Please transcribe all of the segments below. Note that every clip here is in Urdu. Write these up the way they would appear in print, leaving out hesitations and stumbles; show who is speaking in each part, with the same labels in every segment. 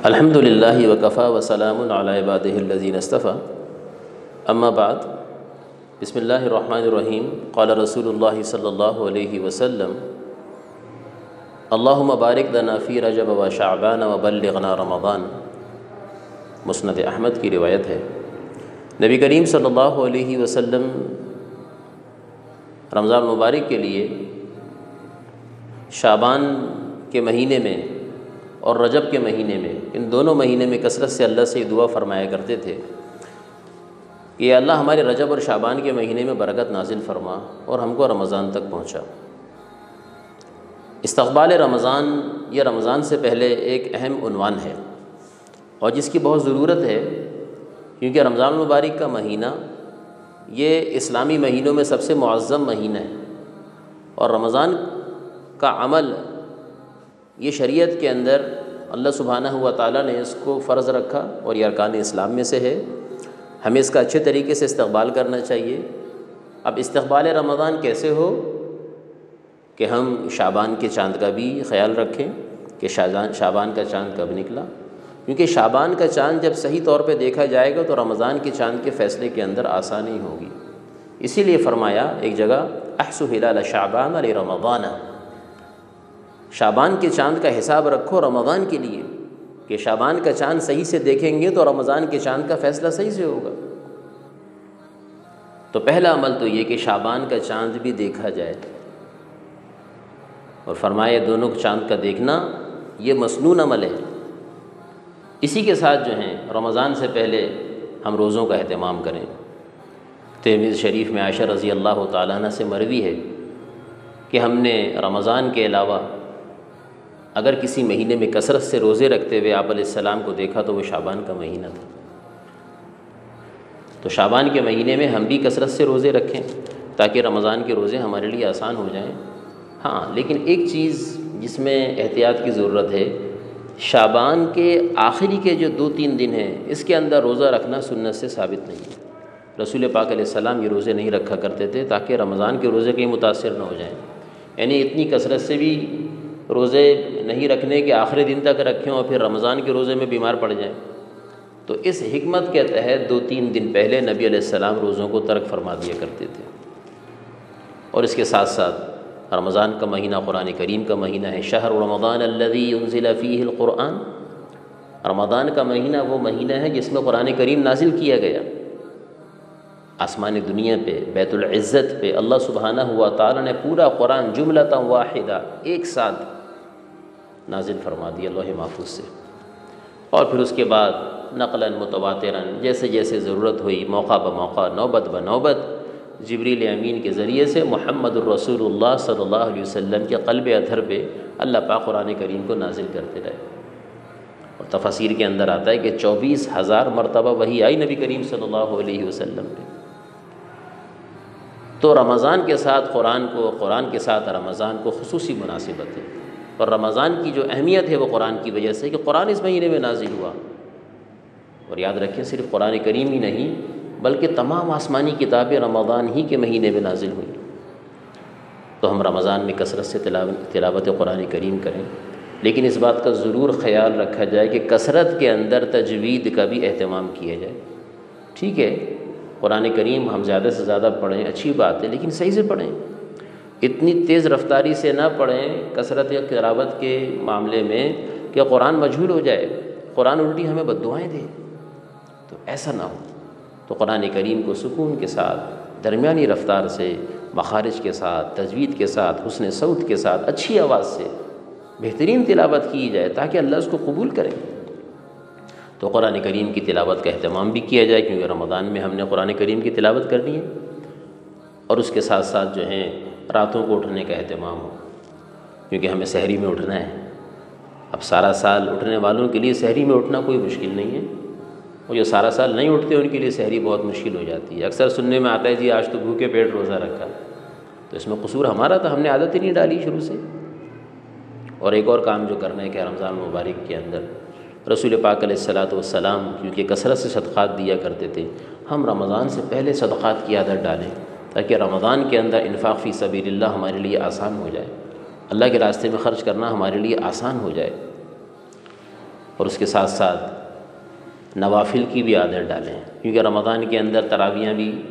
Speaker 1: الحمد للہ وکفیٰ وسلام علی عبادہ الذین اصطفیٰ اما بعد بسم اللہ الرحمن الرحیم قال رسول اللہ صلی اللہ علیہ وسلم اللہم بارک لنا فی رجب و شعبان و بلغنا رمضان۔ مسند احمد کی روایت ہے، نبی کریم صلی اللہ علیہ وسلم رمضان مبارک کے لیے شعبان کے مہینے میں اور رجب کے مہینے میں، ان دونوں مہینے میں کثرت سے اللہ سے دعا فرمایا کرتے تھے کہ اللہ ہمارے رجب اور شعبان کے مہینے میں برکت نازل فرما اور ہم کو رمضان تک پہنچا۔ استقبال رمضان یہ رمضان سے پہلے ایک اہم عنوان ہے اور جس کی بہت ضرورت ہے، کیونکہ رمضان المبارک کا مہینہ یہ اسلامی مہینوں میں سب سے معظم مہینہ ہے، اور رمضان کا عمل یہ شریعت کے اندر اللہ سبحانہ و تعالیٰ نے اس کو فرض رکھا اور یہ ارکان اسلام میں سے ہے۔ ہمیں اس کا اچھے طریقے سے استقبال کرنا چاہیے۔ اب استقبال رمضان کیسے ہو کہ ہم شعبان کے چاند کا بھی خیال رکھیں کہ شعبان کا چاند کب نکلا، کیونکہ شعبان کا چاند جب صحیح طور پہ دیکھا جائے گا تو رمضان کے چاند کے فیصلے کے اندر آسانی ہوگی۔ اسی لیے فرمایا ایک جگہ احسو ہلال شعبان علی رمضان، شعبان کے چاند کا حساب رکھو رمضان کے لیے، کہ شعبان کا چاند صحیح سے دیکھیں گے تو رمضان کے چاند کا فیصلہ صحیح سے ہوگا۔ تو پہلا عمل تو یہ کہ شعبان کا چاند بھی دیکھا جائے، اور فرمائے دونوں چاند کا دیکھنا یہ مسنون عمل ہے۔ اسی کے ساتھ جو ہیں رمضان سے پہلے ہم روزوں کا اہتمام کریں۔ ترمذی شریف میں عائشہ رضی اللہ تعالیٰ عنہ سے مروی ہے کہ ہم نے رمضان کے علاوہ اگر کسی مہینے میں کثرت سے روزے رکھتے ہوئے آپ علیہ السلام کو دیکھا تو وہ شعبان کا مہینہ تھا۔ تو شعبان کے مہینے میں ہم بھی کثرت سے روزے رکھیں تاکہ رمضان کے روزے ہمارے لیے آسان ہو جائیں۔ ہاں، لیکن ایک چیز جس میں احتیاط کی ضرورت ہے، شعبان کے آخری کے جو 2-3 دن ہیں اس کے اندر روزہ رکھنا سنت سے ثابت نہیں ہے۔ رسول پاک علیہ السلام یہ روزے نہیں رکھا کرتے تھے تاکہ رمضان کے روزے کہیں متاثر نہ ہو جائیں، یعنی اتنی کثرت سے بھی روزے نہیں رکھنے کے آخری دن تک رکھیں اور پھر رمضان کے روزے میں بیمار پڑ جائیں۔ تو اس حکمت کے تحت 2-3 دن پہلے نبی علیہ السلام روزوں کو ترک فرما دیا کرتے تھے۔ اور اس کے ساتھ ساتھ رمضان کا مہینہ قرآن کریم کا مہینہ ہے۔ شہر رمضان الذی انزل فیہ القرآن، رمضان کا مہینہ وہ مہینہ ہے جس میں قرآن کریم نازل کیا گیا۔ آسمان دنیا پہ، بیت العزت پہ اللہ سبحانہ و تعالیٰ نے پورا قرآن جملۃ واحدہ ایک ساتھ نازل فرما دیا لوح محفوظ سے، اور پھر اس کے بعد نقلاً متواتراً جیسے جیسے ضرورت ہوئی، موقع بموقع، نوبت بنوبت جبریل امین کے ذریعے سے محمد الرسول اللہ صلی اللہ علیہ وسلم کے قلب اطہر پہ اللہ پاک قرآن کریم کو نازل کرتے رہے۔ اور تفاسیر کے اندر آتا ہے کہ 24,000 مرتبہ وحی آئی نبی کریم صلی اللہ علیہ وسلم پہ۔ تو رمضان کے ساتھ قرآن کے ساتھ رمضان کو خصوصی مناسبت ہے، اور رمضان کی جو اہمیت ہے وہ قرآن کی وجہ سے کہ قرآن اس مہینے میں نازل ہوا۔ اور یاد رکھیں صرف قرآن کریم ہی نہیں بلکہ تمام آسمانی کتابیں رمضان ہی کے مہینے میں نازل ہوئیں۔ تو ہم رمضان میں کثرت سے تلاوت قرآن کریم کریں، لیکن اس بات کا ضرور خیال رکھا جائے کہ کثرت کے اندر تجوید کا بھی اہتمام کیا جائے۔ ٹھیک ہے، قرآن کریم ہم زیادہ سے زیادہ پڑھیں، اچھی بات ہے، لیکن صحیح سے پڑھیں، اتنی تیز رفتاری سے نہ پڑھیں کثرت یا تلاوت کے معاملے میں کہ قرآن مجہول ہو جائے، قرآن الٹی ہمیں بددعائیں دے، تو ایسا نہ ہو۔ تو قرآن کریم کو سکون کے ساتھ، درمیانی رفتار سے، مخارج کے ساتھ، تجوید کے ساتھ، حسن صوت کے ساتھ، اچھی آواز سے بہترین تلاوت کی جائے تاکہ اللہ اس کو قبول کرے۔ تو قرآن کریم کی تلاوت کا اہتمام بھی کیا جائے، کیونکہ رمضان میں ہم نے قرآن کریم کی تلاوت کرنی ہے، اور اس کے ساتھ ساتھ جو ہیں راتوں کو اٹھنے کا اہتمام ہو، کیونکہ ہمیں سحری میں اٹھنا ہے۔ اب سارا سال اٹھنے والوں کے لیے سحری میں اٹھنا کوئی مشکل نہیں ہے، اور جو سارا سال نہیں اٹھتے ان کے لیے سحری بہت مشکل ہو جاتی ہے۔ اکثر سننے میں آتا ہے جی آج تو بھوکے پیٹ روزہ رکھا، تو اس میں قصور ہمارا تھا، ہم نے عادت ہی نہیں ڈالی شروع سے۔ اور ایک اور کام جو کرنا ہے کہ رمضان مبارک کے اندر رسول پاک علیہ الصلاۃ والسلام کیونکہ کثرت سے صدقات دیا کرتے تھے، ہم رمضان سے پہلے صدقات کی عادت ڈالیں تاکہ رمضان کے اندر انفاق فی سبیل اللہ ہمارے لیے آسان ہو جائے، اللہ کے راستے میں خرچ کرنا ہمارے لیے آسان ہو جائے۔ اور اس کے ساتھ ساتھ نوافل کی بھی عادت ڈالیں، کیونکہ رمضان کے اندر تراویحیں بھی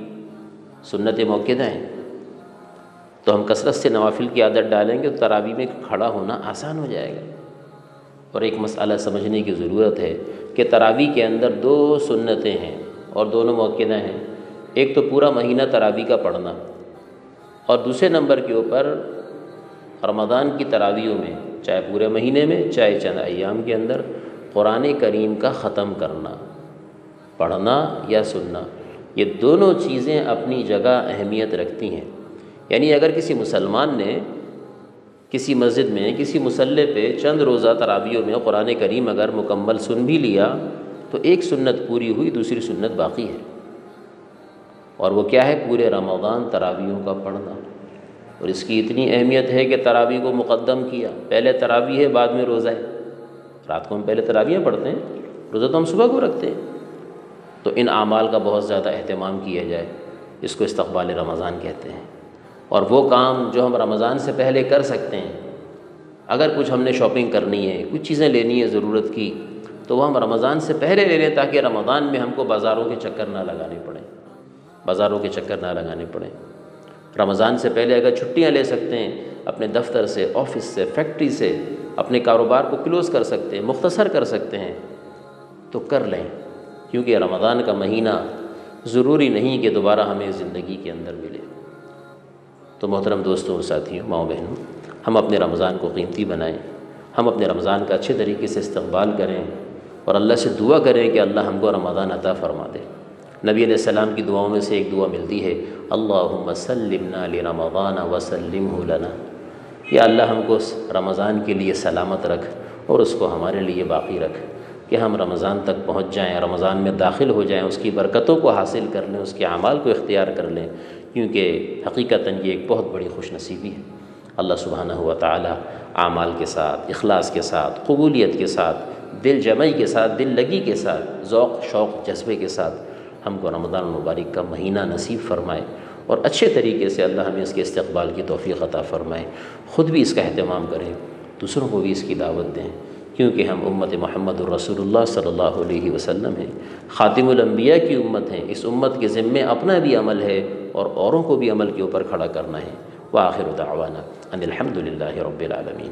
Speaker 1: سنت موقدہ ہیں، تو ہم کثرت سے نوافل کی عادت ڈالیں گے تو تراویح میں کھڑا ہونا آسان ہو جائے گا۔ اور ایک مسئلہ سمجھنے کی ضرورت ہے کہ تراویح کے اندر 2 سنتیں ہیں اور دونوں موقدہ ہیں۔ ایک تو پورا مہینہ تراویح کا پڑھنا، اور دوسرے نمبر کے اوپر رمضان کی تراویحوں میں، چاہے پورے مہینے میں چاہے چند ایام کے اندر، قرآن کریم کا ختم کرنا، پڑھنا یا سننا، یہ دونوں چیزیں اپنی جگہ اہمیت رکھتی ہیں۔ یعنی اگر کسی مسلمان نے کسی مسجد میں کسی مصلی پہ چند روزہ تراویحوں میں قرآن کریم اگر مکمل سن بھی لیا تو ایک سنت پوری ہوئی، دوسری سنت باقی ہے، اور وہ کیا ہے؟ پورے رمضان تراویحوں کا پڑھنا۔ اور اس کی اتنی اہمیت ہے کہ تراویح کو مقدم کیا، پہلے تراویح ہے بعد میں روزہ ہے۔ رات کو ہم پہلے تراویح پڑھتے ہیں، روزہ تو ہم صبح کو رکھتے ہیں۔ تو ان اعمال کا بہت زیادہ اہتمام کیا جائے، اس کو استقبال رمضان کہتے ہیں۔ اور وہ کام جو ہم رمضان سے پہلے کر سکتے ہیں، اگر کچھ ہم نے شاپنگ کرنی ہے، کچھ چیزیں لینی ہے ضرورت کی، تو وہ ہم رمضان سے پہلے لے لیں، تاکہ رمضان میں ہم کو بازاروں کے چکر نہ لگانے پڑیں۔ رمضان سے پہلے اگر چھٹیاں لے سکتے ہیں، اپنے دفتر سے، آفس سے، فیکٹری سے، اپنے کاروبار کو کلوز کر سکتے ہیں، مختصر کر سکتے ہیں، تو کر لیں، کیونکہ رمضان کا مہینہ ضروری نہیں کہ دوبارہ ہمیں زندگی کے اندر ملے۔ تو محترم دوستوں اور ساتھیوں، ماؤں بہنوں، ہم اپنے رمضان کو قیمتی بنائیں، ہم اپنے رمضان کا اچھے طریقے سے استقبال کریں، اور اللہ سے دعا کریں کہ اللہ ہم کو رمضان عطا فرما دے۔ نبی علیہ السلام کی دعاؤں میں سے ایک دعا ملتی ہے، اللہم سلمنا لرمضان وسلمہ لنا، یا اللہ ہم کو رمضان کے لیے سلامت رکھ اور اس کو ہمارے لیے باقی رکھ، کہ ہم رمضان تک پہنچ جائیں، رمضان میں داخل ہو جائیں، اس کی برکتوں کو حاصل کر لیں، اس کے اعمال کو اختیار کر لیں، کیونکہ حقیقتاً یہ ایک بہت بڑی خوش نصیبی ہے۔ اللہ سبحانہ و تعالی اعمال کے ساتھ، اخلاص کے ساتھ، قبولیت کے ساتھ، دل جمعی کے ساتھ، دل لگی کے ساتھ، ذوق شوق جذبے کے ساتھ ہم کو رمضان المبارک کا مہینہ نصیب فرمائے، اور اچھے طریقے سے اللہ ہمیں اس کے استقبال کی توفیق عطا فرمائے۔ خود بھی اس کا اہتمام کریں، دوسروں کو بھی اس کی دعوت دیں، کیونکہ ہم امت محمد الرسول اللہ صلی اللہ علیہ وسلم ہیں، خاتم الانبیاء کی امت ہیں۔ اس امت کے ذمے اپنا بھی عمل ہے اور اوروں کو بھی عمل کے اوپر کھڑا کرنا ہے۔ وآخر دعوانا ان الحمد للہ رب العالمین۔